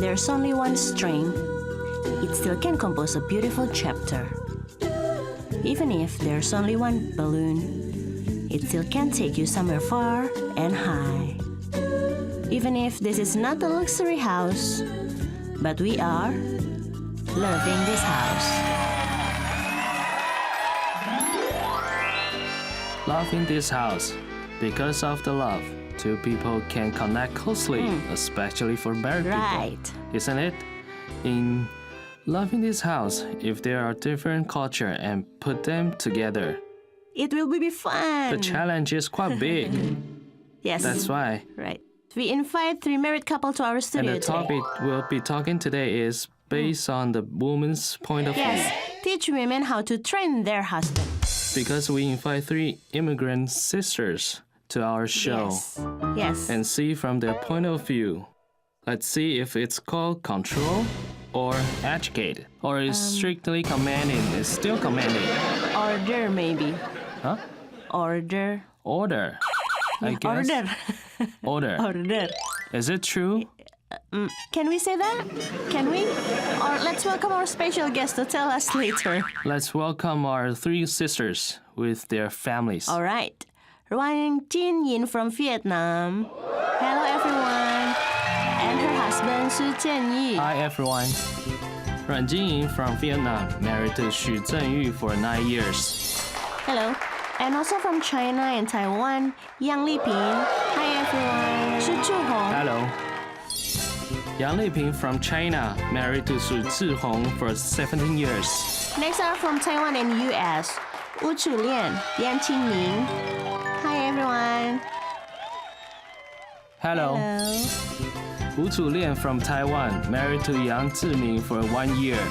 there's only one string, it still can compose a beautiful chapter. Even if there's only one balloon, it still can take you somewhere far and high. Even if this is not a luxury house, but we are loving this house. Loving this house. Because of the love, two people can connect closely, especially for married Right. people. Isn't it? In loving this house, if there are different culture and put them together, It will be fun. the challenge is quite big. Yes. That's why. Right. We invite 3 married couples to our And studio the topic we'll be talking today is based on the woman's point of Yes. view. Teach women how to train their husband. Because we invite 3 immigrant sisters to our show Yes. and see from their point of view. Let's see if it's called control or educate, or is strictly commanding, is still commanding. Order, maybe. Huh? Order. Order. I guess. Order. Order. Order. Is it true? Can we say that? Can we? Or let's welcome our special guest to tell us later. Let's welcome our 3 sisters with their families. All right. Ruan Jin Yin from Vietnam. Hello, everyone. And her husband, Su Jianyi. Hi everyone. Ruan Jingyin from Vietnam, married to Xu Zhenyu for 9 years. Hello. And also from China and Taiwan, Yang Liping. Hi, everyone. Shu Zhuhong. Hello. Yang Liping from China, married to Su Zhihong for 17 years. Next are from Taiwan and U.S. Wu Chulian, Yan Qingning. Hi, everyone. Hello. Wu Chulian from Taiwan, married to Yang Ziming for 1 year.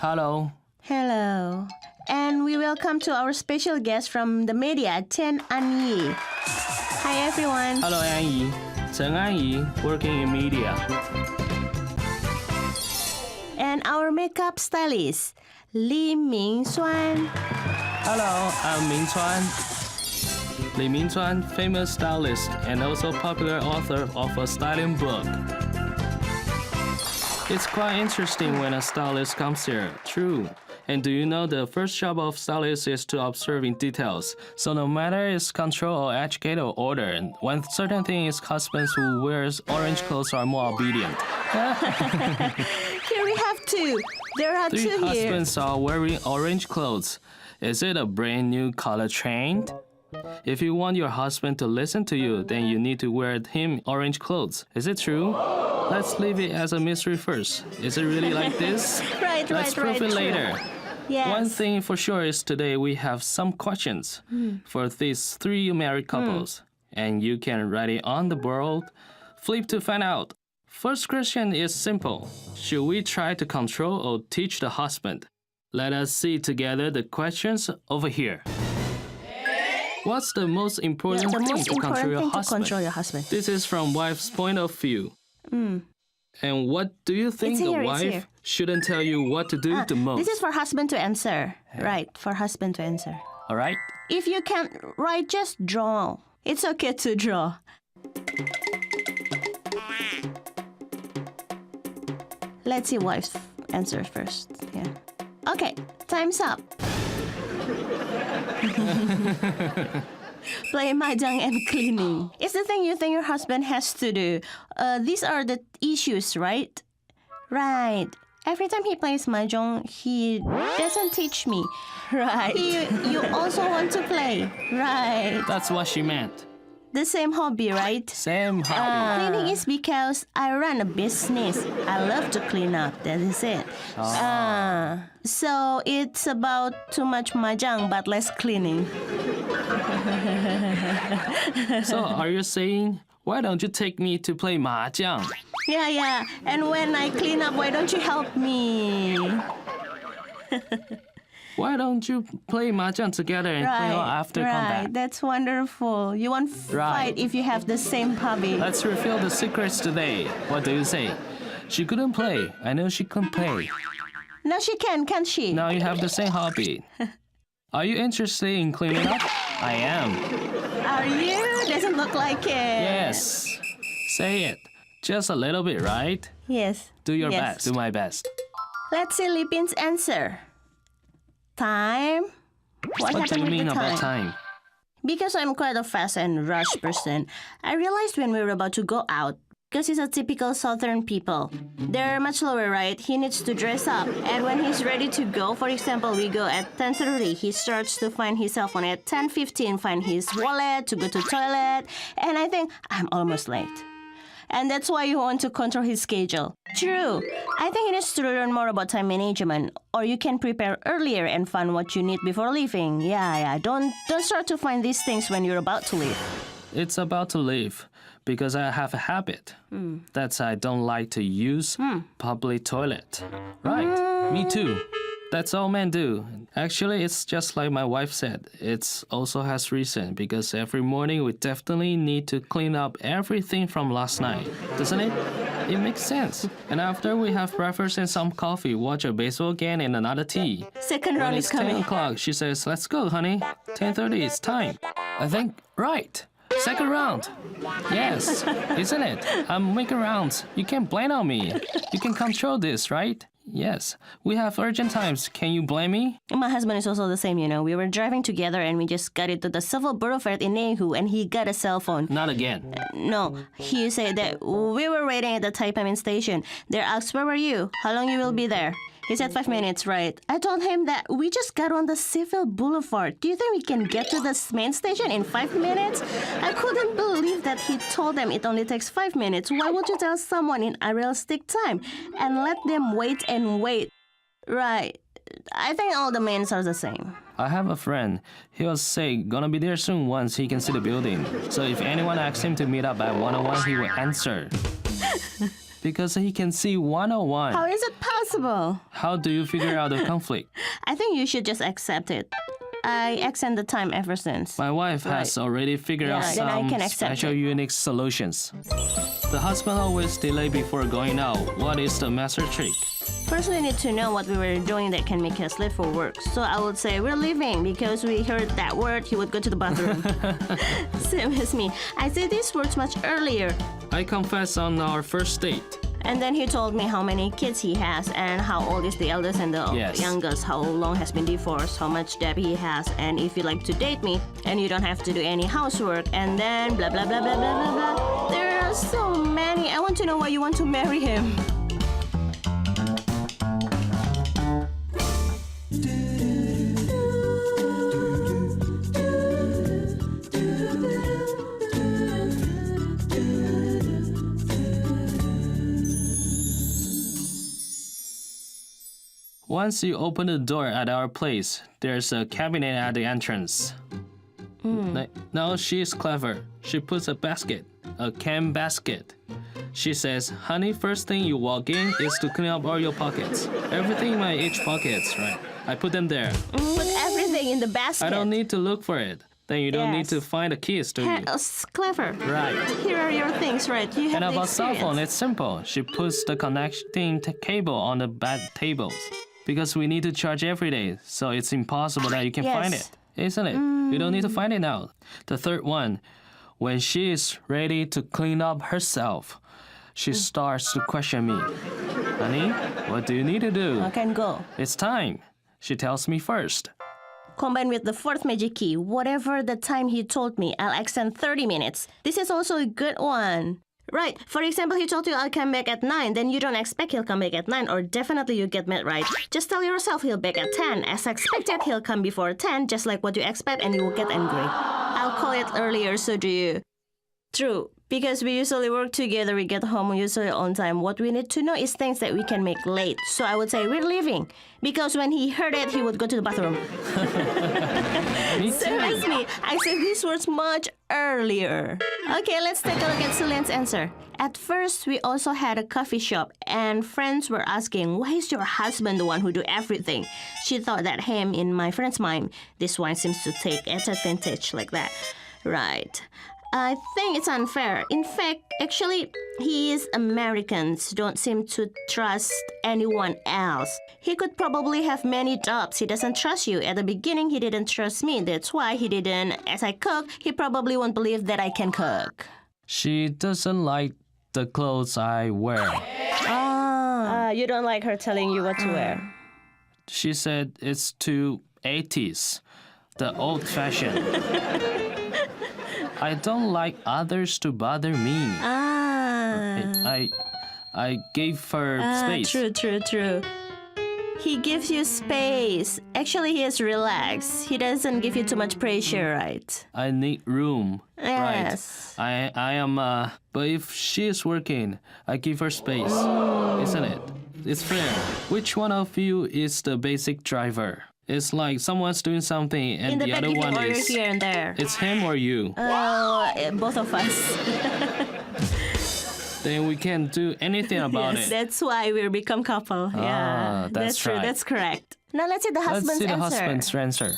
Hello. Hello. And we welcome to our special guest from the media, Chen Anyi. Hi, everyone. Hello, Anyi. Chen Anyi, working in media. And our makeup stylist, Li Mingxuan. Hello, I'm Ming Chuan. Li Mingchuan, famous stylist and also popular author of a styling book. It's quite interesting when a stylist comes here. True. And do you know the first job of stylist is to observing details. So no matter it's control or educate or order, one certain thing is husbands who wears orange clothes are more obedient. Here we have 2. There are 3 2 here. husbands are wearing orange clothes. Is it a brand new color trend? If you want your husband to listen to you, then you need to wear him orange clothes. Is it true? Let's leave it as a mystery first. Is it really like this? Right, Let's prove it later. Yes. One thing for sure is today we have some questions for these 3 married couples. And you can write it on the board. Flip to find out. First question is simple. Should we try to control or teach the husband? Let us see together the questions over here. What's the most important thing to control your husband? This is from wife's point of view. And what do you think the wife shouldn't tell you what to do the most? This is for husband to answer. Right, for husband to answer. All right? If you can't write, just draw. It's okay to draw. Let's see wife's answer first. Yeah. Okay, time's up. Play mahjong and cleaning. It's the thing you think your husband has to do. These are the issues, right? Right. Every time he plays mahjong, he doesn't teach me. Right. You also want to play. Right. That's what she meant. The same hobby, right? Same hobby. Cleaning is because I run a business. I love to clean up. That is it. So it's about too much mahjong but less cleaning. So are you saying, why don't you take me to play mahjong? Yeah. And when I clean up, why don't you help me? Why don't you play mahjong together and clean up after combat? That's wonderful. You won't fight if you have the same hobby. Let's reveal the secrets today. What do you say? She couldn't play. I know she can play. No, she can, can't she? Now you have the same hobby. Are you interested in cleaning up? I am. Are you? Doesn't look like it. Yes. Say it. Just a little bit, right? Yes. Do your Yes. best. Do my best. Let's see Lipin's answer. Time? What do happened you with mean the about time? Because I'm quite a fast and rush person, I realized when we were about to go out, because he's a typical southern people. They're much lower, right? He needs to dress up. And when he's ready to go, for example, we go at 10:30, he starts to find his cell phone at 10:15, find his wallet to go to toilet. And I think, I'm almost late. And that's why you want to control his schedule. True. I think he needs to learn more about time management. Or you can prepare earlier and find what you need before leaving. Yeah. Don't start to find these things when you're about to leave. It's about to leave because I have a habit. That's I don't like to use public toilet. Right. Me too. That's all men do. Actually, it's just like my wife said. It also has reason because every morning we definitely need to clean up everything from last night, doesn't it? It makes sense. And after we have breakfast and some coffee, watch a baseball game and another tea. Second When round it's is 10 coming. o'clock, she says, "Let's go, honey. 10:30, it's time." I think, right. Second round. Yes, isn't it? I'm making rounds. You can't blame on me. You can control this, right? Yes. We have urgent times. Can you blame me? My husband is also the same, you know. We were driving together and we just got into the civil thoroughfare in Nehu and he got a cell phone. Not again. No, he said that we were waiting at the Taipei station. They asked, where were you? How long you will be there? He said 5 minutes, right? I told him that we just got on the Civil Boulevard. Do you think we can get to the main station in 5 minutes? I couldn't believe that he told them it only takes 5 minutes. Why would you tell someone in a realistic time and let them wait and wait? Right. I think all the men are the same. I have a friend. He was say gonna be there soon once he can see the building. So if anyone asks him to meet up at 101, he will answer. Because he can see 101. How is it possible? How do you figure out the conflict? I think you should just accept it. I extend the time ever since. My wife has already figured out then I some can accept special it. unique solutions. The husband always delay before going out. What is the master trick? First, we need to know what we were doing that can make us late for work. So I would say we're leaving because we heard that word, he would go to the bathroom. Same as me. I say these words much earlier. I confess on our first date. And then he told me how many kids he has and how old is the eldest and the youngest, how long has been divorced, how much debt he has, and if you like to date me and you don't have to do any housework, and then blah blah blah blah blah blah blah. There are so many. I want to know why you want to marry him. Once you open the door at our place, there's a cabinet at the entrance. Now she's clever. She puts a basket, a can basket. She says, honey, first thing you walk in is to clean up all your pockets. Everything in my each pockets, right? I put them there. Put everything in the basket. I don't need to look for it. Then you don't need to find the keys, do you? Clever. Right. Here are your things, right? You have And the about cell experience. phone, it's simple. She puts the connecting cable on the bed tables. Because we need to charge every day, so it's impossible that you can find it, isn't it? You don't need to find it now. The third one, when she is ready to clean up herself, she starts to question me. Honey, what do you need to do? I can go. It's time. She tells me first. Combined with the fourth magic key, whatever the time he told me, I'll extend 30 minutes. This is also a good one. Right. For example, he told you I'll come back at 9, then you don't expect he'll come back at 9, or definitely you get mad, right? Just tell yourself he'll back at 10. As expected, he'll come before 10, just like what you expect, and you will get angry. I'll call it earlier, so do you. True. Because we usually work together, we get home usually on time. What we need to know is things that we can make late. So I would say we're leaving. Because when he heard it, he would go to the bathroom. Me Same too. as me. I said these words much earlier. Okay, let's take a look at Celine's answer. At first, we also had a coffee shop, and friends were asking, why is your husband the one who do everything? She thought that him, in my friend's mind, this one seems to take advantage like that. Right. I think it's unfair. In fact, actually, Americans don't seem to trust anyone else. He could probably have many jobs. He doesn't trust you. At the beginning, he didn't trust me. That's why he didn't. As I cook, he probably won't believe that I can cook. She doesn't like the clothes I wear. You don't like her telling you what to wear. She said it's too 80s, the old-fashioned. I don't like others to bother me. I gave her space. True. He gives you space. Actually, he is relaxed. He doesn't give you too much pressure, right? I need room. Yes. Right. I am, but if she is working, I give her space. Isn't it? It's fair. Which one of you is the basic driver? It's like someone's doing something and the other one is... here and there. It's him or you. Both of us. Then we can't do anything about it. That's why we become couple. Yeah, that's true. right. That's correct. Now let's see the husband's answer. Let's see the husband's answer.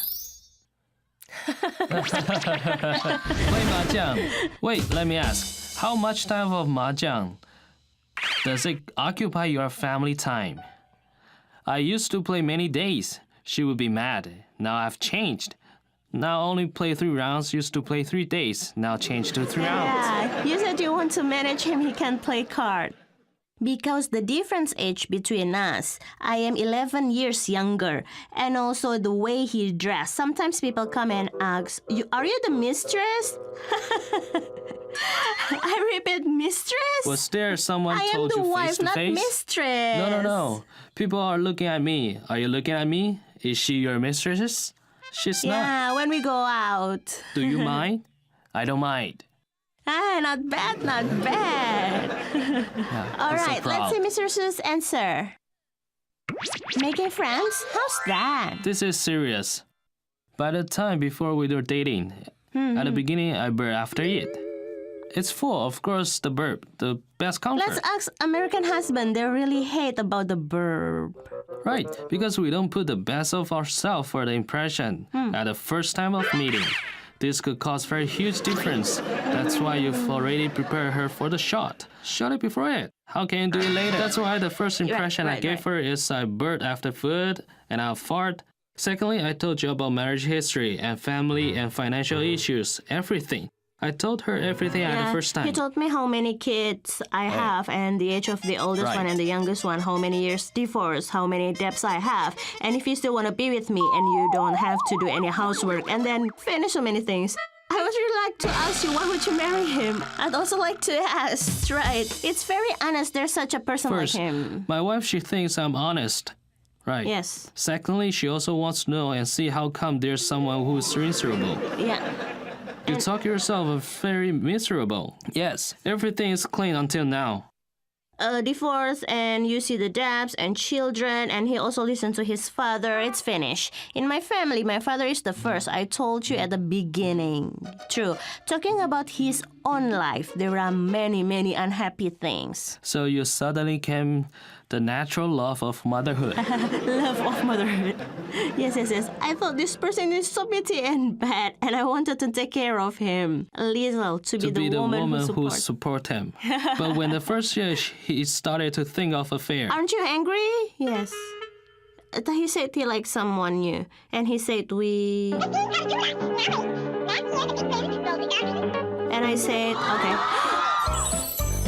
Play mahjong. Wait, let me ask. How much time of mahjong does it occupy your family time? I used to play many days. She would be mad. Now I've changed. Now only play 3 rounds. Used to play 3 days. Now change to 3 rounds. Yeah, you said you want to manage him. He can't play card. Because the difference age between us, I am 11 years younger. And also the way he dressed. Sometimes people come and ask, are you the mistress? I repeat, mistress? Was there someone told you face to face? I am the wife, not mistress. No. People are looking at me. Are you looking at me? Is she your mistress? She's not. Yeah, when we go out. Do you mind? I don't mind. Not bad. Yeah, All right, let's see Mr. Su's answer. Making friends? How's that? This is serious. By the time before we were dating, at the beginning I burp after it. It's full, of course, the burp, the best comfort. Let's ask American husband. They really hate about the burp. Right, because we don't put the best of ourselves for the impression at the first time of meeting. This could cause very huge difference. That's why you've already prepared her for the shot. Shot it before it. How can you do it later? That's why the first impression I gave her is I burp after food and I fart. Secondly, I told you about marriage history and family and financial issues, everything. I told her everything at the first time. He told me how many kids I have and the age of the oldest one and the youngest one, how many years divorce, how many debts I have, and if you still want to be with me and you don't have to do any housework, and then finish so many things. I would really like to ask you, why would you marry him? I'd also like to ask, right? It's very honest. There's such a person First, like him. My wife, she thinks I'm honest. Right. Yes. Secondly, she also wants to know and see how come there's someone who's miserable. Yeah. You talk yourself of very miserable. Yes, everything is clean until now. Divorce, and you see the debts and children, and he also listened to his father. It's finished. In my family, my father is the first. I told you at the beginning. True. Talking about his own life, there are many, many unhappy things. So you suddenly came the natural love of motherhood. Love of motherhood. Yes. I thought this person is so petty and bad, and I wanted to take care of him. A little, to be the woman who support him. But when the first year he started to think of affair. Aren't you angry? Yes. He said he liked someone new, and he said we... And I said, okay.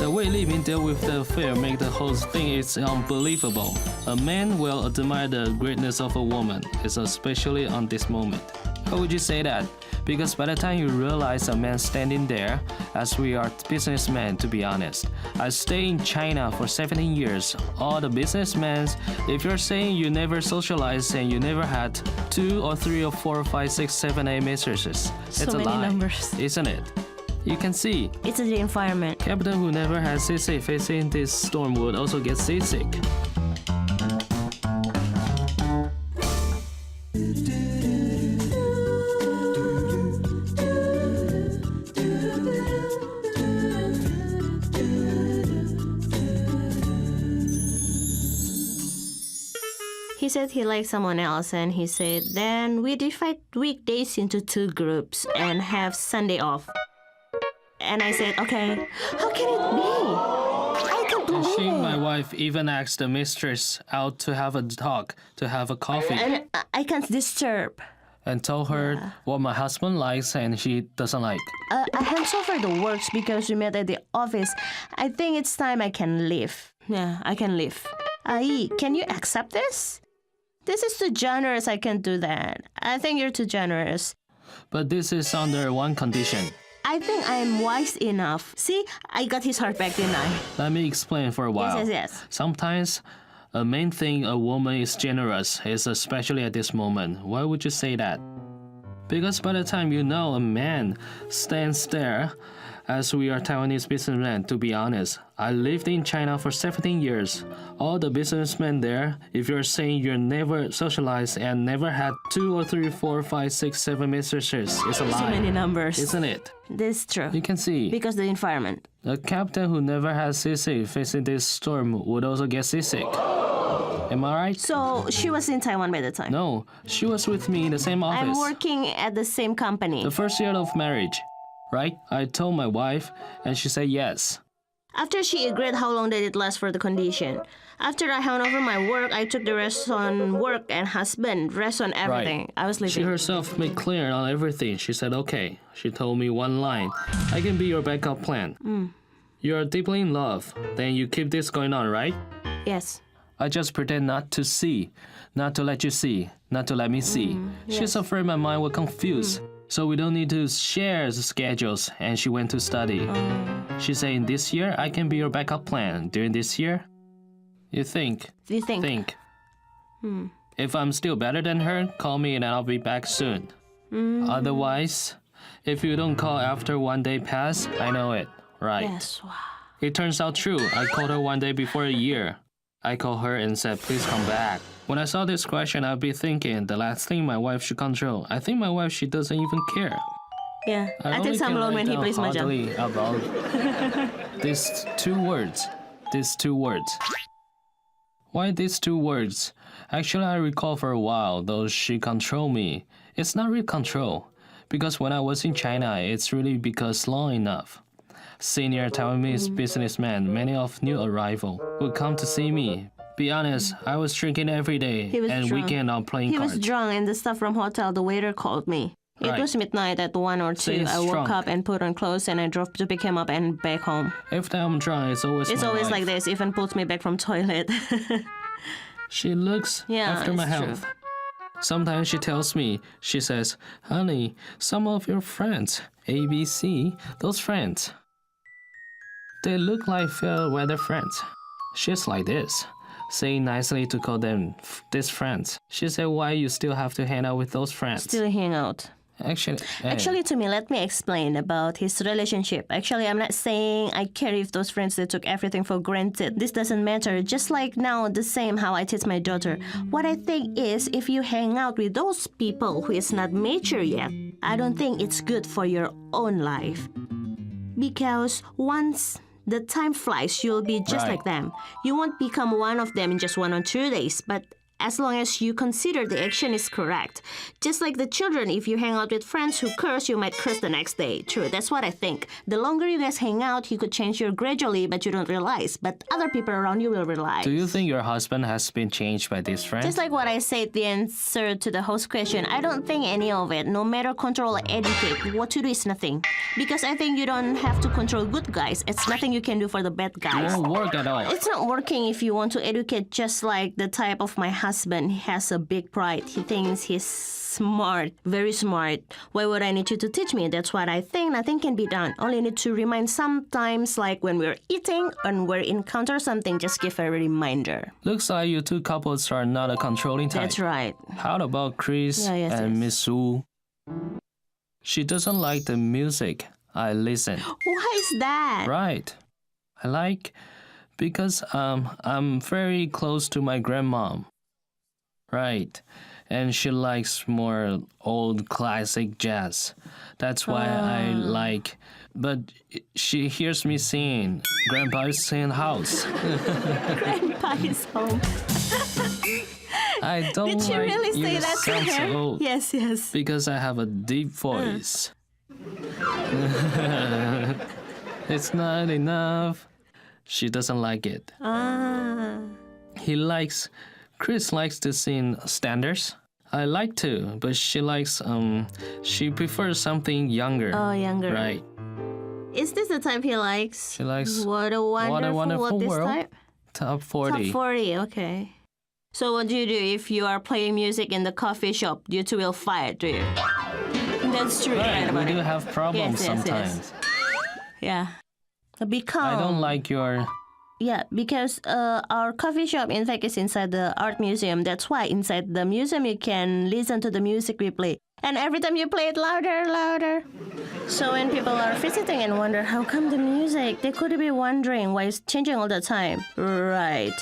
The way Li Ping dealt with the affair make the whole thing is unbelievable. A man will admire the greatness of a woman, especially on this moment. How would you say that? Because by the time you realize a man standing there, as we are businessmen, to be honest. I stayed in China for 17 years. All the businessmen, if you're saying you never socialized and you never had 2 or 3 or 4 or 5, 6, 7, 8 mistresses, it's a lie, numbers. Isn't it? You can see. It's the environment. Captain who never had seasick facing this storm would also get seasick. He said he liked someone else, and he said, then we divide weekdays into 2 groups and have Sunday off. And I said, okay, how can it be? I can't believe it. My wife even asked the mistress out to have a talk, to have a coffee. And I can't disturb. and told her what my husband likes and he doesn't like. I hands over the works because we met at the office. I think it's time I can leave. Yeah, I can leave. Ai, can you accept this? This is too generous. I can't do that. I think you're too generous. But this is under one condition. I think I'm wise enough. See, I got his heart back, didn't I? Let me explain for a while. Yes. Sometimes a main thing a woman is generous is especially at this moment. Why would you say that? Because by the time you know a man stands there, as we are Taiwanese businessmen, to be honest, I lived in China for 17 years. All the businessmen there, if you're saying you're never socialized and never had 2 or 3, 4, 5, 6, 7 mistresses, it's a lie. So many numbers. Isn't it? This is true. You can see. Because the environment. A captain who never had seasick facing this storm would also get seasick. Am I right? So she was in Taiwan by the time? No, she was with me in the same office. I'm working at the same company. The first year of marriage, right? I told my wife and she said yes. After she agreed, how long did it last for the condition? After I hand over my work, I took the rest on work and husband, rest on everything. Right. I was leaving. She herself made clear on everything. She said, okay. She told me one line. I can be your backup plan. You're deeply in love. Then you keep this going on, right? Yes. I just pretend not to see, not to let you see, not to let me see. She's afraid my mind will confuse. So we don't need to share the schedules, and she went to study. She's saying, this year, I can be your backup plan. During this year, you think. If I'm still better than her, call me and I'll be back soon. Otherwise, if you don't call after one day pass, I know it, right? Yes. Wow. It turns out true. I called her one day before a year. I called her and said, please come back. When I saw this question, I'd be thinking, the last thing my wife should control. I think my wife, she doesn't even care. Yeah, I think some alone when he plays mahjong. About these two words. Why these two words? Actually, I recall for a while, though she controlled me. It's not real control. Because when I was in China, it's really because long enough. Senior Taiwanese businessmen, many of new arrival, would come to see me. Be honest, I was drinking every day and drunk. Weekend on playing cards. He was drunk and the staff from hotel, the waiter called me. Right. It was midnight at 1 or 2. I woke up and put on clothes and I drove to pick him up and back home. Every time I'm drunk, it's always like this, even puts me back from toilet. She looks after my health. True. Sometimes she tells me, she says, honey, some of your friends, ABC, those friends, they look like fair weather friends. She's like this, saying nicely to call them these friends. She said, why you still have to hang out with those friends? Still hang out. Actually, to me, let me explain about his relationship. Actually, I'm not saying I care if those friends that took everything for granted. This doesn't matter. Just like now, the same how I teach my daughter. What I think is, if you hang out with those people who is not mature yet, I don't think it's good for your own life. Because once the time flies, you'll be just like them. You won't become one of them in just 1 or 2 days, but as long as you consider the action is correct. Just like the children, if you hang out with friends who curse, you might curse the next day. True, that's what I think. The longer you guys hang out, you could change you gradually, but you don't realize. But other people around you will realize. Do you think your husband has been changed by this friend? Just like what I said, the answer to the host question, I don't think any of it. No matter control or educate, what to do is nothing. Because I think you don't have to control good guys. It's nothing you can do for the bad guys. It won't work at all. It's not working if you want to educate. Just like the type of my husband, he has a big pride. He thinks he's smart, very smart. Why would I need you to teach me? That's what I think. Nothing can be done. Only need to remind sometimes, like when we're eating and we encounter something, just give a reminder. Looks like you two couples are not a controlling type. That's right. How about Chris and Miss Su? She doesn't like the music I listen. Why is that? Right. I like because I'm very close to my grandmom. Right. And she likes more old classic jazz. That's why I like. But she hears me singing. Grandpa is in house. Grandpa is home. I don't Did she like really say that to her? So Yes, yes. because I have a deep voice. It's not enough. She doesn't like it. Chris likes to sing standards. I like to, but she prefers something younger. Oh, younger. Right. Is this the type he likes? She likes What a Wonderful World. This type? Top 40. Top 40, okay. So what do you do if you are playing music in the coffee shop? You two will fight, do you? That's true. Right, Right, we do have problems Yes. sometimes. Yeah. Because I don't like your... Yeah, because our coffee shop, in fact, is inside the art museum. That's why inside the museum you can listen to the music we play. And every time you play it louder. So when people are visiting and wonder, how come the music? They could be wondering why it's changing all the time. Right.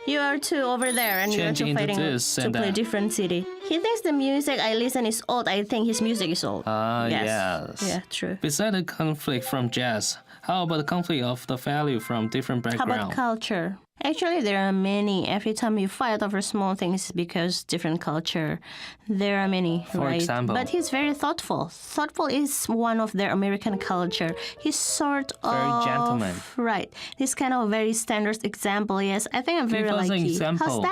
You are two over there and you are two fighting to play different city. He thinks the music I listen is old. I think his music is old. Yes. Yeah, true. Besides the conflict from jazz, how about the conflict of the value from different How backgrounds? about culture? Actually, there are many. Every time you fight over small things because different culture, there are many, For right? example? But he's very thoughtful. Thoughtful is one of their American culture. He's sort of... Very gentleman. Right. This kind of very standard example, yes. I think I'm very Give us an lucky. example.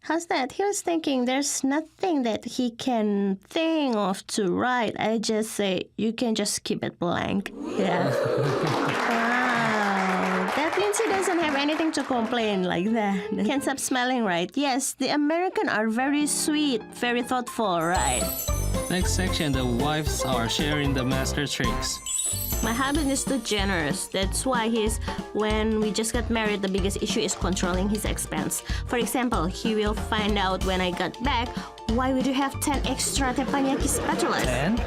How's that? He was thinking there's nothing that he can think of to write. I just say, you can just keep it blank. Yeah. Wow. That means he doesn't have anything to complain like that. Can't stop smiling, right? Yes, the Americans are very sweet, very thoughtful, right? Next section, the wives are sharing the master tricks. My husband is too generous. That's why when we just got married, the biggest issue is controlling his expense. For example, he will find out when I got back, why would you have 10 extra teppanyaki spatulas? 10?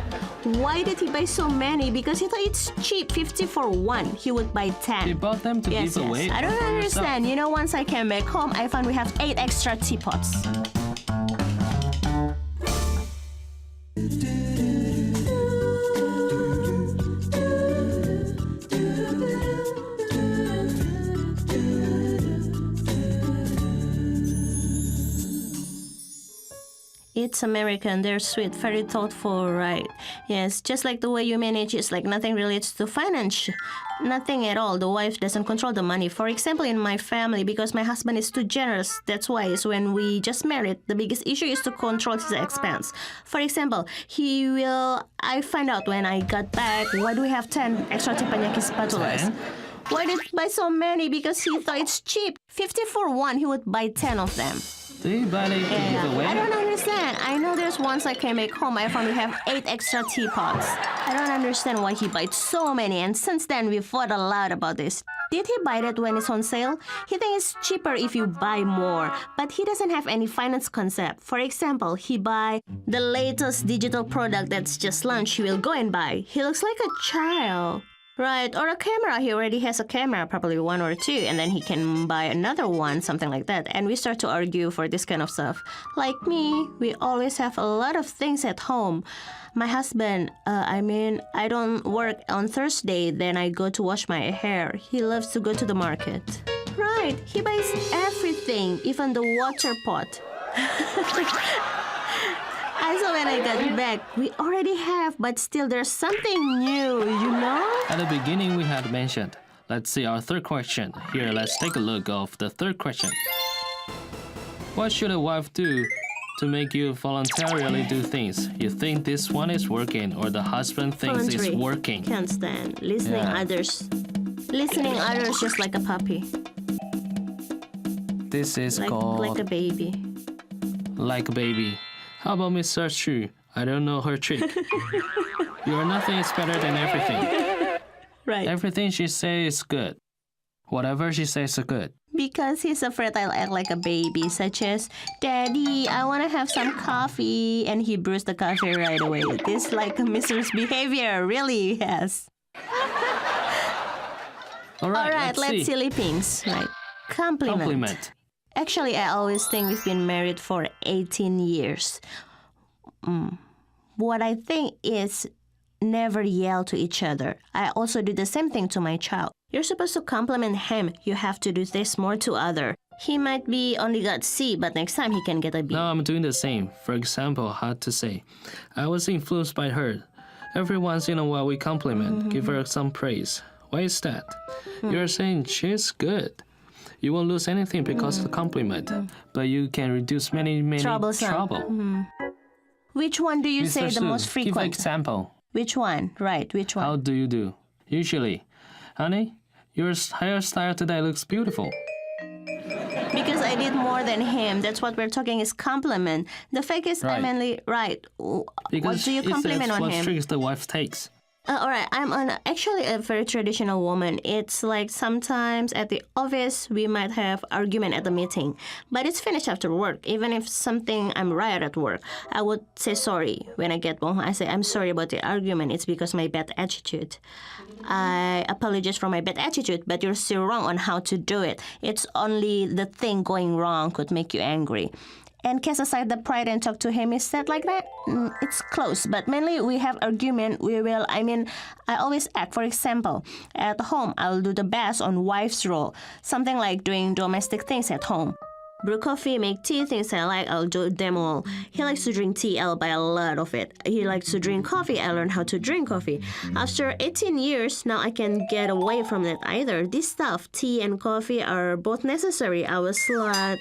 Why did he buy so many? Because he thought it's cheap, 50 for one. He would buy 10. He bought them to give away? I don't understand. You know, once I came back home, I found we have 8 extra teapots. It's American, they're sweet, very thoughtful, right? Yes, just like the way you manage, it's like nothing relates to finance. Nothing at all. The wife doesn't control the money. For example, in my family, because my husband is too generous, that's why is when we just married, the biggest issue is to control his expense. For example, I find out when I got back, why do we have 10 extra teppanyaki spatulas? Why did he buy so many? Because he thought it's cheap. 50 for one, he would buy 10 of them. Do you buy it to give away? I don't understand. I know there's once I came back home, I found we have 8 extra teapots. I don't understand why he buys so many, and since then we fought a lot about this. Did he buy it when it's on sale? He thinks it's cheaper if you buy more, but he doesn't have any finance concept. For example, he buy the latest digital product that's just launched, he will go and buy. He looks like a child. Right, or a camera. He already has a camera, probably 1 or 2, and then he can buy another one, something like that. And we start to argue for this kind of stuff. Like me, we always have a lot of things at home. My husband, I don't work on Thursday, then I go to wash my hair. He loves to go to the market. Right, he buys everything, even the water pot. So when I got back, we already have, but still there's something new, you know? At the beginning, we had mentioned. Let's see our third question. Here, let's take a look of the third question. What should a wife do to make you voluntarily do things? You think this one is working, or the husband thinks it's working? Can't stand listening others. Listening others just like a puppy. This is called... Like a baby. Like a baby. How about Miss Chu? I don't know her trick. Your nothing is better than everything. Right. Everything she says is good. Whatever she says is good. Because he's afraid I'll act like a baby, such as, Daddy, I want to have some coffee. And he brews the coffee right away. This is like a mistress behavior, really, yes. All right, let's see Lippings. Right. Compliment. Actually, I always think we've been married for 18 years. What I think is never yell to each other. I also do the same thing to my child. You're supposed to compliment him. You have to do this more to other. He might be only got C, but next time he can get a B. No, I'm doing the same. For example, how to say, I was influenced by her. Every once in a while we compliment, give her some praise. Why is that? You're saying she's good. You won't lose anything because of the compliment, but you can reduce many trouble. Which one do you Mr. say the Su, most give frequent? example. Which one? Right, which one? How do you do? Usually, honey, your hairstyle today looks beautiful. Because I did more than him. That's what we're talking is compliment. The fact is, Right. I'm only right. What Because do you compliment on what him? tricks the wife takes. All right, I'm actually a very traditional woman. It's like sometimes at the office we might have argument at the meeting, but it's finished after work. Even if something I'm right at work, I would say sorry when I get home. I say I'm sorry about the argument. It's because my bad attitude. I apologize for my bad attitude, but you're still wrong on how to do it. It's only the thing going wrong could make you angry. And cast aside the pride and talk to him instead like that, it's close. But mainly we have argument. I always act. For example, at home, I'll do the best on wife's role. Something like doing domestic things at home. Brew coffee, make tea, things I like, I'll do them all. He likes to drink tea, I'll buy a lot of it. He likes to drink coffee, I learned how to drink coffee. After 18 years, now I can get away from that either. This stuff, tea and coffee, are both necessary. I was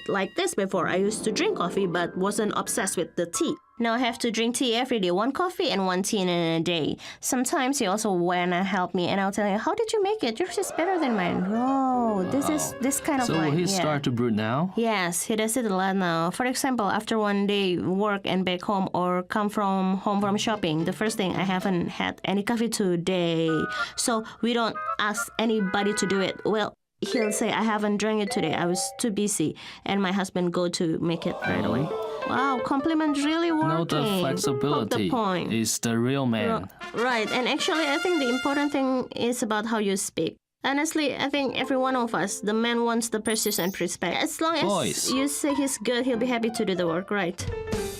like this before. I used to drink coffee but wasn't obsessed with the tea. Now I have to drink tea every day, 1 coffee and 1 tea in a day. Sometimes he also wanna help me and I'll tell him, how did you make it? Yours is better than mine. Oh, this kind of So like, will he yeah. start to brew now? Yes, he does it a lot now. For example, after one day work and back home or come from home from shopping, the first thing, I haven't had any coffee today. So we don't ask anybody to do it. Well, he'll say, I haven't drank it today. I was too busy. And my husband go to make it right away. Wow, compliment really working. Note of flexibility Hold the point. is the real man. Right, and actually I think the important thing is about how you speak. Honestly, I think every one of us, the man wants the precision and respect. As long as Boys. you say he's good, he'll be happy to do the work, right?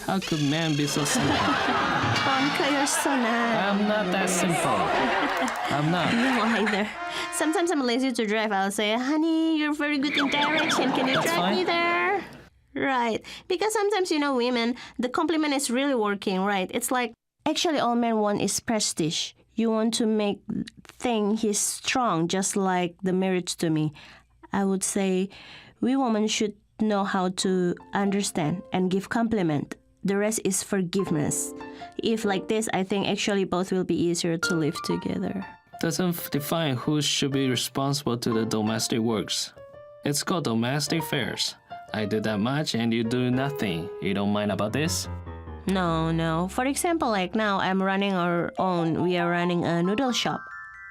How could man be so simple? Bonka, you're so nice. I'm not that simple. I'm not. No, either. Sometimes I'm lazy to drive. I'll say, honey, you're very good in direction. Can you That's drive fine. me there? Right. Because sometimes, women, the compliment is really working, right? It's like, actually, all men want is prestige. You want to make think he's strong, just like the marriage to me. I would say we women should know how to understand and give compliment. The rest is forgiveness. If like this, I think actually both will be easier to live together. Doesn't define who should be responsible to the domestic works. It's called domestic affairs. I do that much and you do nothing. You don't mind about this? No. For example, like now I'm running our own. We are running a noodle shop.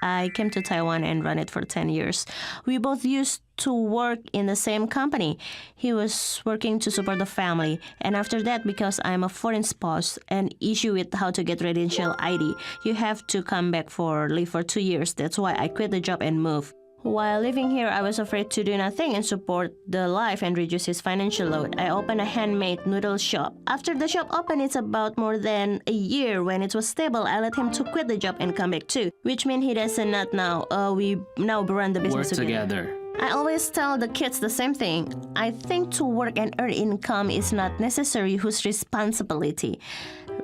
I came to Taiwan and ran it for 10 years. We both used to work in the same company. He was working to support the family. And after that, because I'm a foreign spouse, an issue with how to get residential ID, you have to come back for leave for 2 years. That's why I quit the job and moved. While living here, I was afraid to do nothing and support the life and reduce his financial load. I opened a handmade noodle shop. After the shop opened, it's about more than a year. When it was stable, I let him to quit the job and come back too, which means he doesn't not now. We now run the business Work together. I always tell the kids the same thing. I think to work and earn income is not necessarily whose responsibility.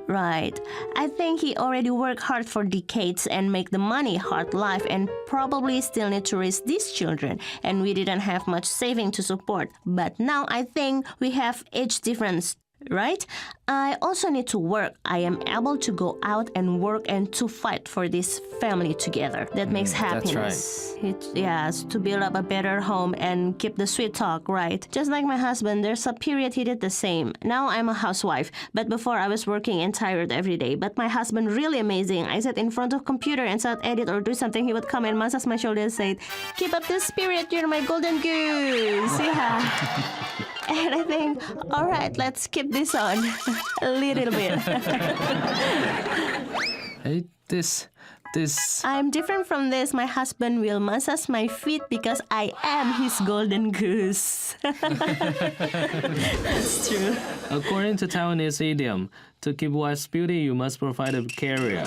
Right. I think he already worked hard for decades and make the money, hard life, and probably still need to raise these children. And we didn't have much saving to support. But now I think we have age difference, right? I also need to work. I am able to go out and work and to fight for this family together. That makes happiness. That's right. Yes, to build up a better home and keep the sweet talk, right? Just like my husband, there's a period he did the same. Now I'm a housewife, but before I was working and tired every day. But my husband really amazing. I sat in front of computer and start edit or do something. He would come and massage my shoulder and say, "Keep up the spirit, you're my golden goose." Yeah. And I think, all right, let's keep this on a little bit. Hey, this. I'm different from this. My husband will massage my feet because I am his golden goose. That's true. According to Taiwanese idiom, to keep wife's beauty, you must provide a carrier.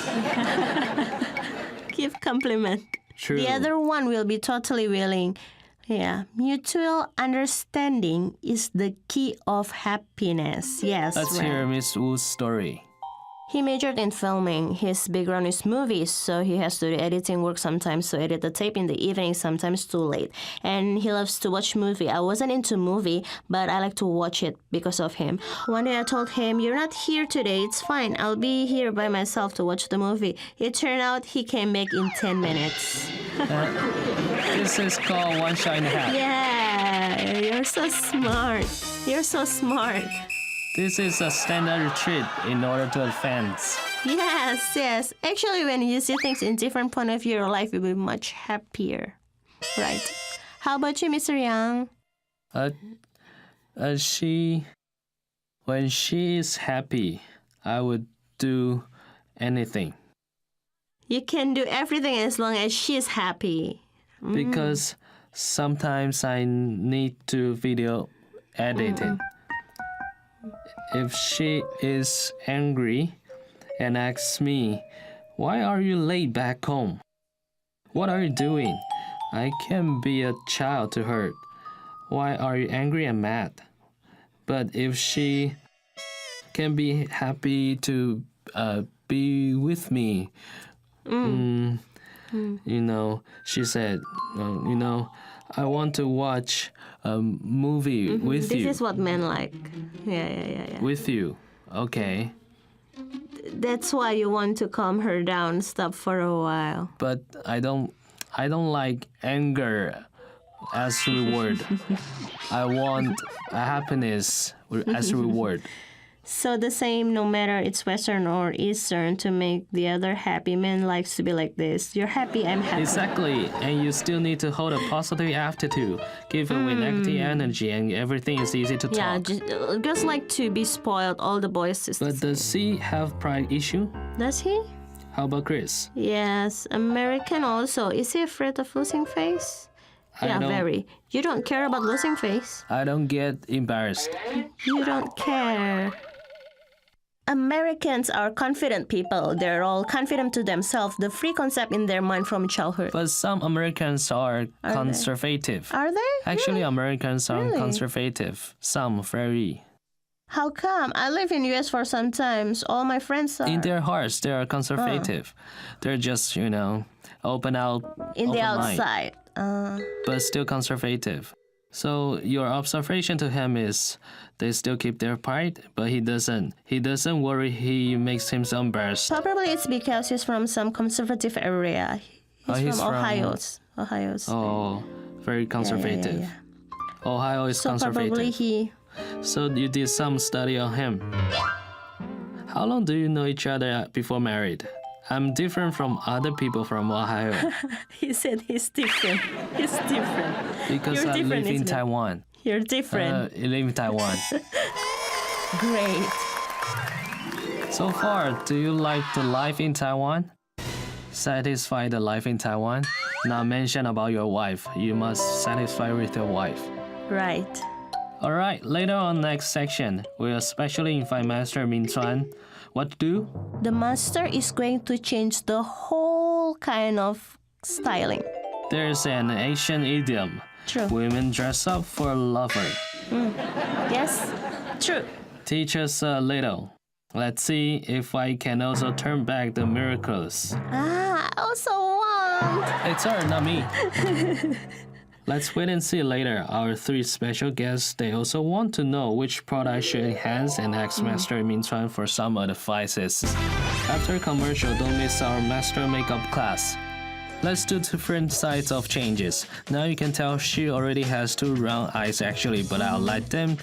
Give compliment. True. The other one will be totally willing. Yeah, mutual understanding is the key of happiness. Yes, Let's right. hear Miss Wu's story. He majored in filming. His background is movies, so he has to do editing work sometimes to edit the tape in the evening, sometimes too late. And he loves to watch movie. I wasn't into movie, but I like to watch it because of him. One day I told him, "You're not here today, it's fine. I'll be here by myself to watch the movie." It turned out he came back in 10 minutes. This is called one shot in the hat. Yeah, you're so smart. You're so smart. This is a standard retreat in order to advance. Yes. Actually, when you see things in different point of view, your life will be much happier. Right. How about you, Mr. Yang? When she is happy, I would do anything. You can do everything as long as she's happy. Because sometimes I need to video edit it. If she is angry and asks me, "Why are you late back home? What are you doing?" I can be a child to her. "Why are you angry and mad?" But if she can be happy to be with me, she said, "I want to watch a movie with you." This is what men like. Yeah. With you, okay. That's why you want to calm her down, stop for a while. But I don't like anger as reward. I want happiness as reward. So the same, no matter it's Western or Eastern, to make the other happy. Men likes to be like this. You're happy, I'm happy. Exactly, and you still need to hold a positive attitude. Give away negative energy, and everything is easy to Yeah, talk. just like to be spoiled. All the boys. But does he have pride issue? Does he? How about Chris? Yes, American also. Is he afraid of losing face? Yeah, very. You don't care about losing face. I don't get embarrassed. You don't care. Americans are confident people. They're all confident to themselves, the free concept in their mind from childhood. But some Americans are conservative. Are they? Actually, Really? Americans are Really? conservative. Some very. How come? I live in US for some times. All my friends are. In their hearts, they are conservative. They're just, open out. In the open mind, outside. but still conservative. So your observation to him is they still keep their pride, but he doesn't. He doesn't worry. He makes himself embarrassed. Probably it's because he's from some conservative area. He's from Ohio State. Oh, very conservative. Yeah. Ohio is So conservative. probably he. So you did some study on him. How long do you know each other before married? I'm different from other people from Ohio. He said he's different. He's different. Because You're I different, live in isn't it? Taiwan. You're different. I live in Taiwan. Great. So far, do you like the life in Taiwan? Satisfy the life in Taiwan? Not mention about your wife. You must satisfy with your wife. Right. Alright, later on next section, we'll especially invite Master Min Chuan. What to do? The master is going to change the whole kind of styling. There's an Asian idiom. True. Women dress up for a lover. Yes, true. Teach us a little. Let's see if I can also turn back the miracles. I also want. It's her, not me. Let's wait and see later. Our three special guests, they also want to know which product should enhance and ask Master Min Chuan for some advices. After commercial, don't miss our Master Makeup class. Let's do different sides of changes. Now you can tell she already has two round eyes actually, but I'll let them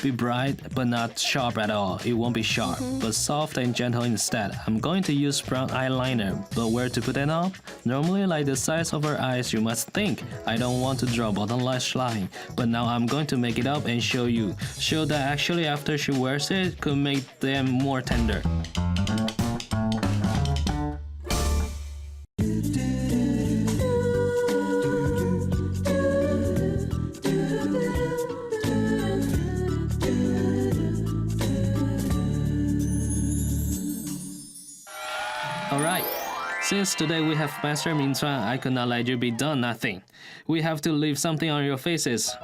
be bright but not sharp at all. It won't be sharp, but soft and gentle instead. I'm going to use brown eyeliner, but where to put it on? Normally like the size of her eyes, you must think, I don't want to draw bottom lash line, but now I'm going to make it up and show you. Show that actually after she wears it, could make them more tender. Alright, since today we have Master Min Chuan, I could not let you be done nothing. We have to leave something on your faces.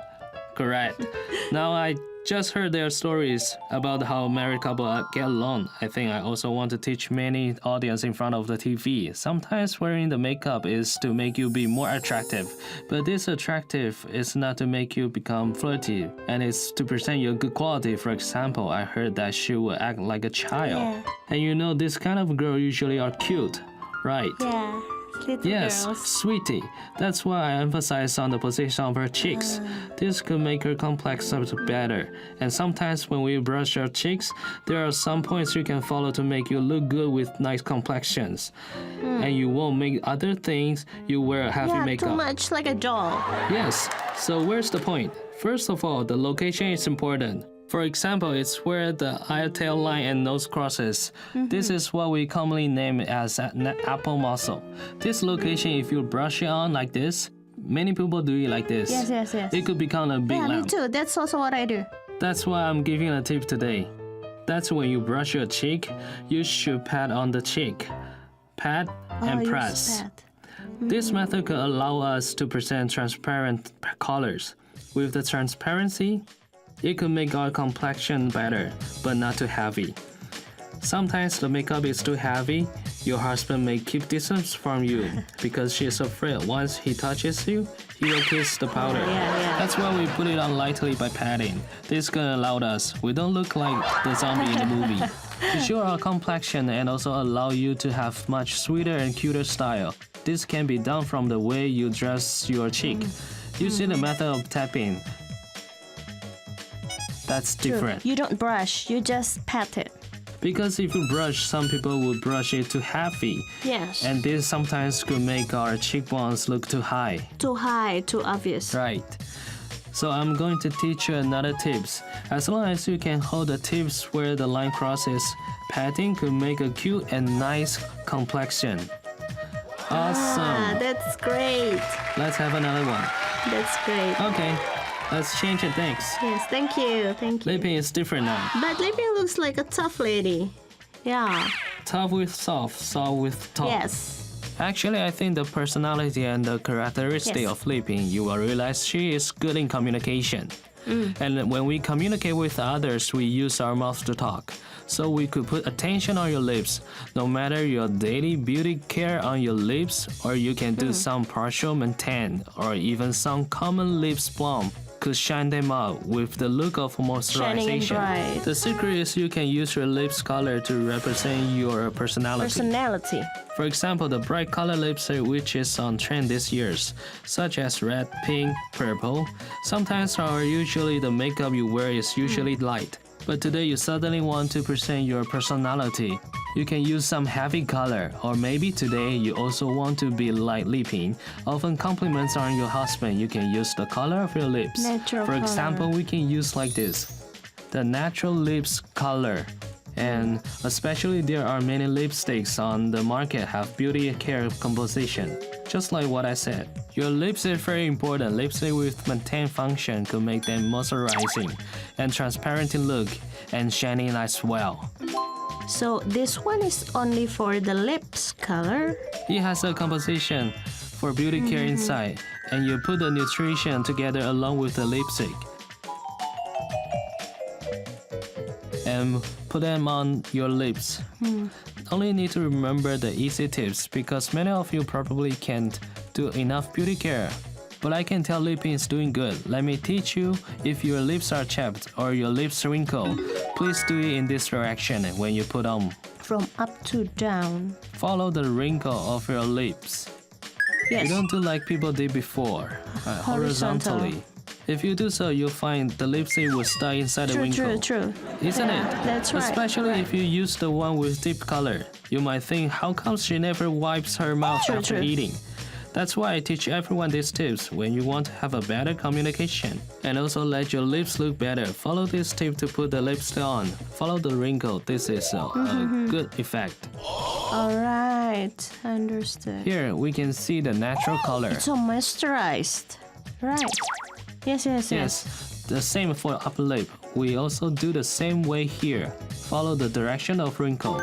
Correct. Now I just heard their stories about how married couple get along. I think I also want to teach many audience in front of the TV. Sometimes wearing the makeup is to make you be more attractive, but this attractive is not to make you become flirty, and it's to present your good quality. For example, I heard that she will act like a child. Yeah. And you know, this kind of girl usually are cute, right? Yeah. Little Yes, girls. sweetie. That's why I emphasize on the position of her cheeks. This could make her complex better. And sometimes when we brush our cheeks, there are some points you can follow to make you look good with nice complexions. And you won't make other things you wear heavy Yeah, makeup. too much like a doll. Yes, so where's the point? First of all, the location is important. For example, it's where the eye tail line and nose crosses. This is what we commonly name as an apple muscle. This location, if you brush it on like this, many people do it like this. Yes. It could become a big Yeah, me lump. too. That's also what I do. That's why I'm giving a tip today. That's when you brush your cheek, you should pat on the cheek. Pat and use press. that. This method could allow us to present transparent colors. With the transparency, it could make our complexion better, but not too heavy. Sometimes the makeup is too heavy. Your husband may keep distance from you because she is afraid once he touches you, he will kiss the powder. Yeah. That's why we put it on lightly by patting. This can allow us. We don't look like the zombie in the movie. To show our complexion and also allow you to have much sweeter and cuter style. This can be done from the way you dress your cheek. You see the method of tapping. That's different. You don't brush, you just pat it. Because if you brush, some people will brush it too heavy. Yes. And this sometimes could make our cheekbones look too high. Too high, too obvious. Right. So I'm going to teach you another tips. As long as you can hold the tips where the line crosses, patting could make a cute and nice complexion. Awesome. That's great. Let's have another one. That's great. Okay. Let's change it, thanks. Yes, thank you. Lipping is different now. But Lipping looks like a tough lady. Yeah. Tough with soft, soft with tough. Yes. Actually, I think the personality and the characteristic Yes. of Lipping, you will realize she is good in communication. And when we communicate with others, we use our mouth to talk. So we could put attention on your lips, no matter your daily beauty care on your lips, or you can do some partial maintain, or even some common lips balm. Could shine them up with the look of Shining and moisturization. bright. The secret is you can use your lips color to represent your personality. Personality. For example, the bright color lipstick which is on trend this year, such as red, pink, purple. Sometimes or usually the makeup you wear is usually light. But today you suddenly want to present your personality. You can use some heavy color, or maybe today you also want to be light lipping. Often compliments on your husband, you can use the color of your lips. Natural For example, color. we can use like this, the natural lips color. And especially there are many lipsticks on the market have beauty care composition. Just like what I said. Your lips is very important. Lipstick with maintain function could make them moisturizing and transparent in look and shining as well. So this one is only for the lips color. It has a composition for beauty care inside, and you put the nutrition together along with the lipstick. And put them on your lips. Only need to remember the easy tips because many of you probably can't do enough beauty care. But I can tell Lipping is doing good. Let me teach you. If your lips are chapped or your lips wrinkle, please do it in this direction when you put on. From up to down. Follow the wrinkle of your lips. Yes. You don't do like people did before, horizontally. If you do so, you'll find the lipstick will stay inside the wrinkle. True. Isn't Yeah, it? that's right. Especially if you use the one with deep color. You might think, how come she never wipes her mouth after eating? That's why I teach everyone these tips when you want to have a better communication. And also let your lips look better. Follow this tip to put the lipstick on. Follow the wrinkle. This is a good effect. Alright, understood. Here we can see the natural color. It's so moisturized. Right. Yes. Yes, the same for upper lip. We also do the same way here. Follow the direction of wrinkle.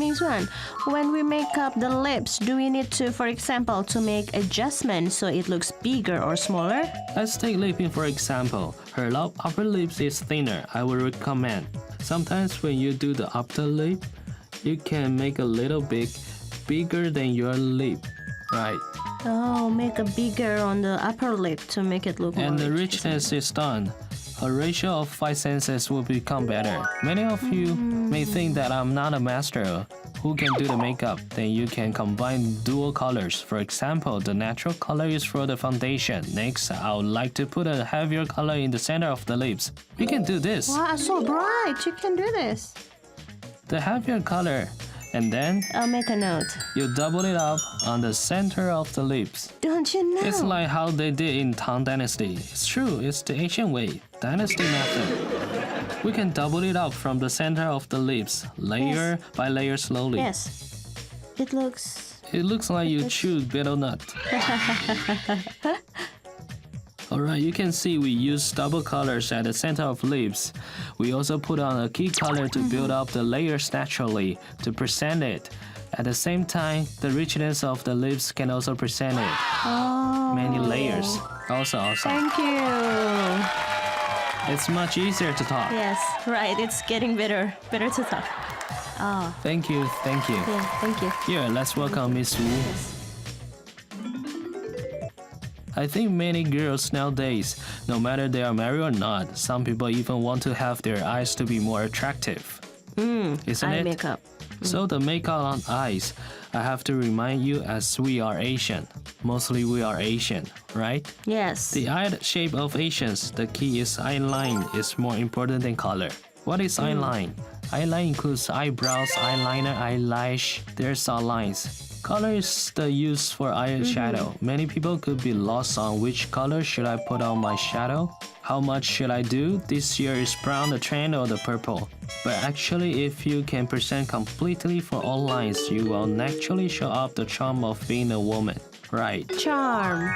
Ming-Xuan, when we make up the lips, do we need to, for example, to make adjustments so it looks bigger or smaller? Let's take Liping for example. Her upper lips is thinner. I would recommend. Sometimes when you do the upper lip, you can make a little bit bigger than your lip, right? Oh, make a bigger on the upper lip to make it look more And the rich. richness is done. A ratio of 5 senses will become better. Many of you may think that I'm not a master who can do the makeup. Then you can combine dual colors. For example, the natural color is for the foundation. Next, I would like to put a heavier color in the center of the lips. You can do this. Wow, so bright. You can do this. The heavier color. And then I'll make a note. you double it up on the center of the lips. Don't you know? It's like how they did in Tang Dynasty. It's true, it's the ancient way, dynasty method. We can double it up from the center of the lips, layer by layer slowly. Yes. It looks... It looks like you chewed betel nut. Alright, you can see we use double colors at the center of lips. We also put on a key color to build up the layers naturally, to present it. At the same time, the richness of the lips can also present it. Oh. Many layers. Also awesome. Thank you. It's much easier to talk. Yes, right. It's getting better to talk. Oh, Thank you, thank you. yeah, thank you. Here, let's welcome Miss Wu. Yes. I think many girls nowadays, no matter they are married or not, some people even want to have their eyes to be more attractive. Isn't Eye it? makeup. So the makeup on eyes, I have to remind you as we are Asian. Mostly we are Asian, right? Yes. The eye shape of Asians, the key is eye line is more important than color. What is eye line? Eye line includes eyebrows, eyeliner, eyelash. There's all lines. Color is the use for eyeshadow. Many people could be lost on which color should I put on my shadow? How much should I do? This year is brown the trend or the purple? But actually, if you can present completely for all lines, you will naturally show up the charm of being a woman, right? Charm.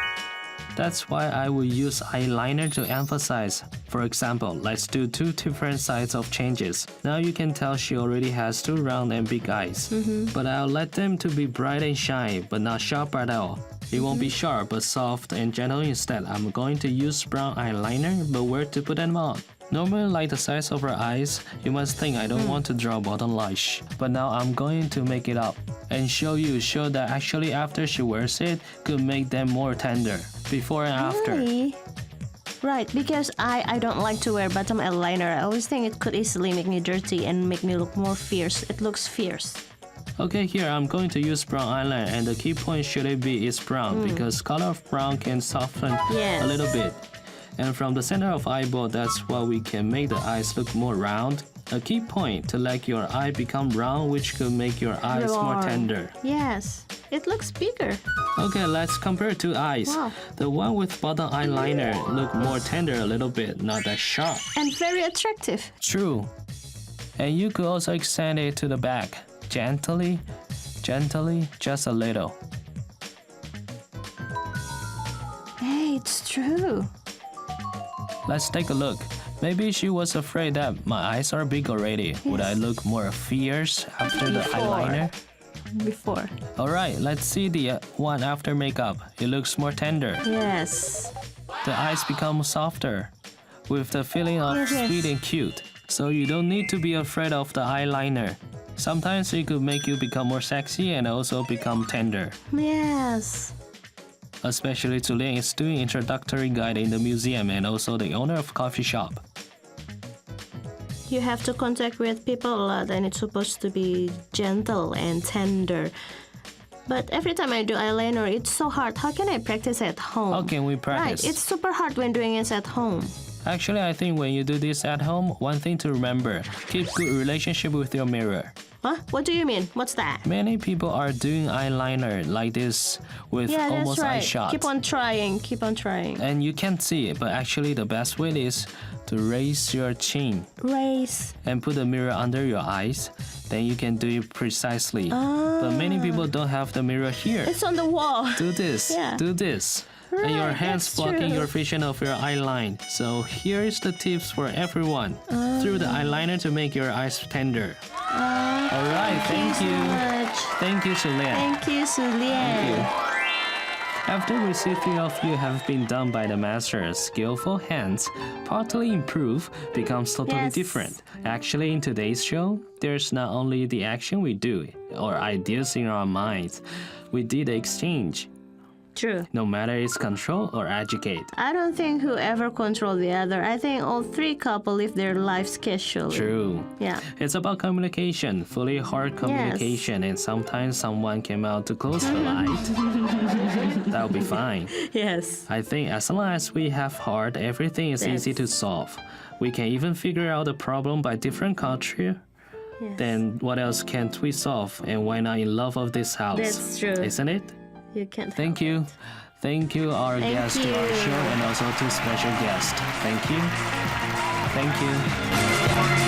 That's why I will use eyeliner to emphasize. For example, let's do 2 different sides of changes. Now you can tell she already has 2 round and big eyes. But I'll let them to be bright and shiny, but not sharp at all. It won't be sharp, but soft and gentle instead. I'm going to use brown eyeliner, but where to put them on? Normally, like the size of her eyes, you must think I don't want to draw bottom lash. But now I'm going to make it up and show that actually after she wears it, could make them more tender. Before and after. Really? Right, because I don't like to wear bottom eyeliner. I always think it could easily make me dirty and make me look more fierce. It looks fierce. Okay, here I'm going to use brown eyeliner, and the key point should it be is brown because color of brown can soften a little bit. And from the center of eyeball, that's why we can make the eyes look more round. A key point to let your eye become round, which could make your eyes more tender. Yes, it looks bigger. Okay, let's compare 2 eyes. Wow. The one with bottom eyeliner look more tender a little bit, not that sharp. And very attractive. True. And you could also extend it to the back. Gently, just a little. Hey, it's true. Let's take a look. Maybe she was afraid that my eyes are big already. Would I look more fierce after the eyeliner? Before. Alright, let's see the one after makeup. It looks more tender. Yes. The eyes become softer, with the feeling of Yes. sweet and cute. So you don't need to be afraid of the eyeliner. Sometimes it could make you become more sexy and also become tender. Yes. Especially Tulian is doing introductory guide in the museum and also the owner of coffee shop. You have to contact with people a lot and it's supposed to be gentle and tender. But every time I do eyeliner, it's so hard. How can I practice at home? How can we practice? Right, it's super hard when doing it at home. Actually, I think when you do this at home, one thing to remember, keep good relationship with your mirror. Huh? What do you mean? What's that? Many people are doing eyeliner like this with Yeah, almost that's eye right. shot. Keep on trying. And you can't see it, but actually the best way is to raise your chin Raise. and put the mirror under your eyes. Then you can do it precisely. But many people don't have the mirror here. It's on the wall. Do this, Yeah. do this. And your Right, hands that's blocking true. your vision of your eye line. So here is the tips for everyone. Through the eyeliner to make your eyes tender. All right, thank you. so much. Thank you, Sulian. Thank you, Sulian. After we see three of you have been done by the master's skillful hands, partly improve becomes totally Yes. different. Actually, in today's show, there's not only the action we do or ideas in our minds, we did the exchange. True. No matter it's control or educate. I don't think whoever control the other. I think all three couple live their life schedule. True. Yeah. It's about communication, fully heart communication, and sometimes someone came out to close the light. That'll be fine. Yes. I think as long as we have heart, everything is easy to solve. We can even figure out the problem by different culture. Yes. Then what else can't we solve? And why not in love of this house? That's true. Isn't it? You can't. Thank you. Thank you, our Thank guests to our you. show, and also to special guests. Thank you. Thank you.